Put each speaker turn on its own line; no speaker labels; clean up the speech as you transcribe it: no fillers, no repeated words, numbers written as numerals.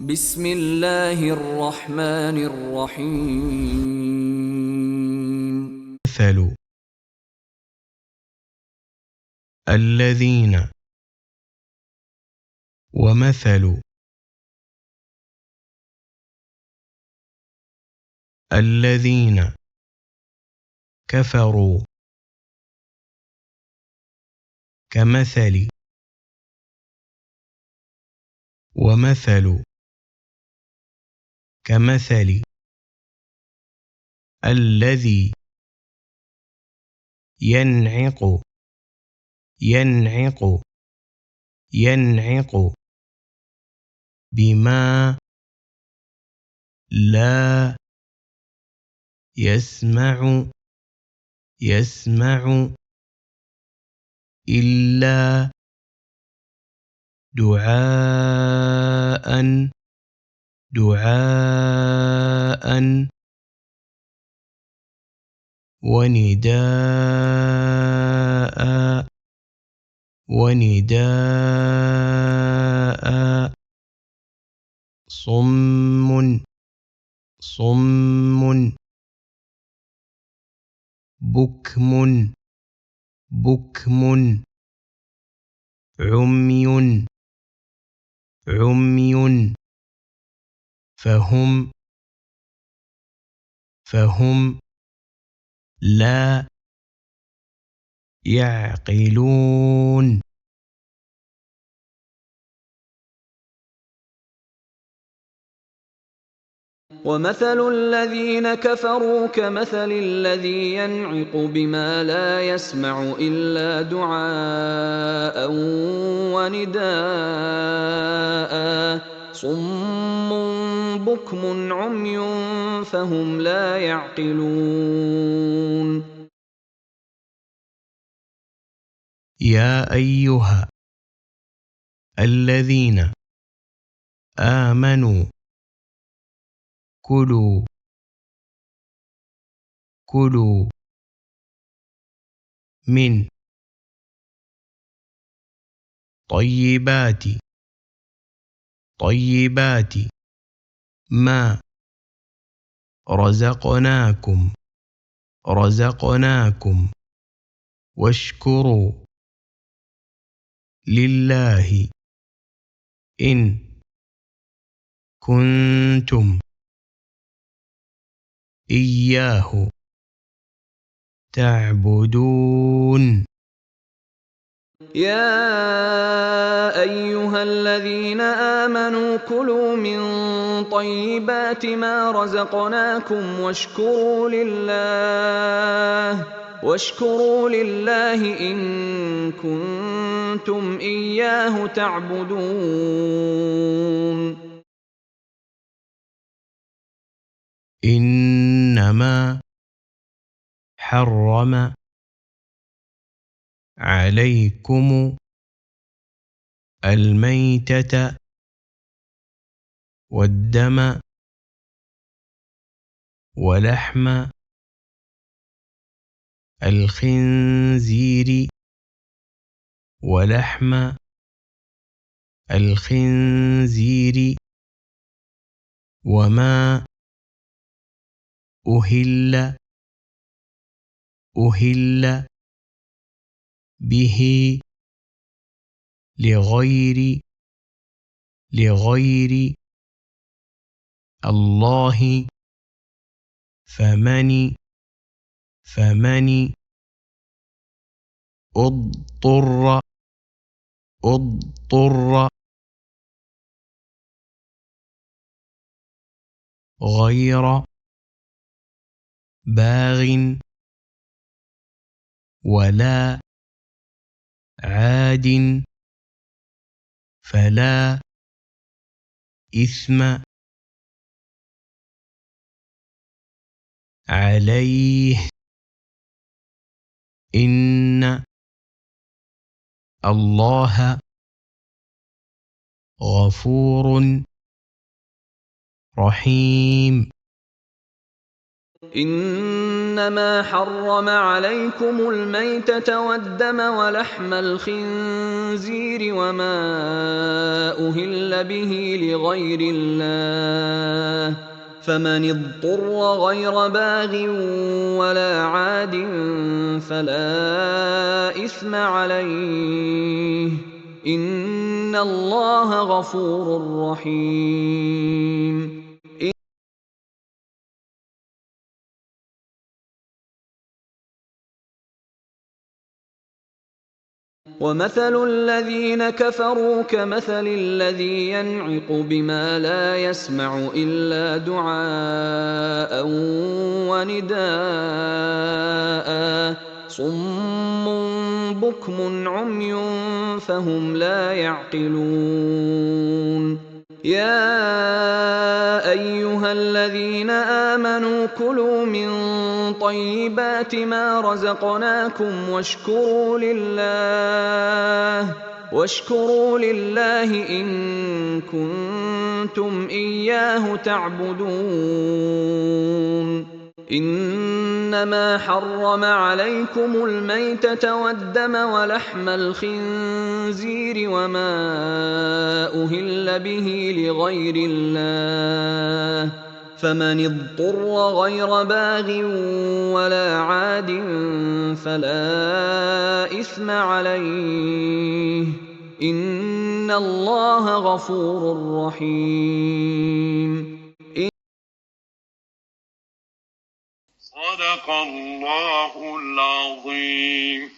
بسم الله الرحمن الرحيم.
مثل الذين ومثل الذين كفروا كمثل ومثل كمثل الذي ينعق ينعق ينعق بما لا يسمع يسمع إلا دعاء دعاء ونداء ونداء صم صم بكم بكم عمي عمي فهم لا يعقلون.
ومثل الذين كفروا كمثل الذي ينعق بما لا يسمع إلا دعاء ونداء صم بكم عمي فهم لا يعقلون.
يا أيها الذين آمنوا كلوا من طيبات ما رزقناكم واشكروا لله إن كنتم إياه تعبدون.
يا أيها الذين آمنوا كلوا من طيبات ما رزقناكم واشكروا لله إن كنتم إياه تعبدون.
إنما حرم عليكم الميتة والدم ولحم الخنزير ولحم الخنزير وما أهل به لغير الله فمن اضطر غير باغ ولا عاد فلا إثم عليه إن الله غفور رحيم.
إنما حرم عليكم الميتة والدم ولحم الخنزير وما أهل به لغير الله فمن اضطر غير باغ ولا عاد فلا إثم عليه إن الله غفور رحيم ومثل الذين كفروا كمثل الذي ينعق بما لا يسمع إلا دعاء ونداء صم بكم عمي فهم لا يعقلون يا أيها الذين آمنوا كلوا من طيبات ما رزقناكم واشكروا لله إن كنتم إياه تعبدون إنما حرم عليكم الميتة والدم ولحم الخنزير وما أهل به لغير الله فمن اضطر غير باغ ولا عاد فلا إثم عليه إن الله غفور رحيم
صدق الله العظيم.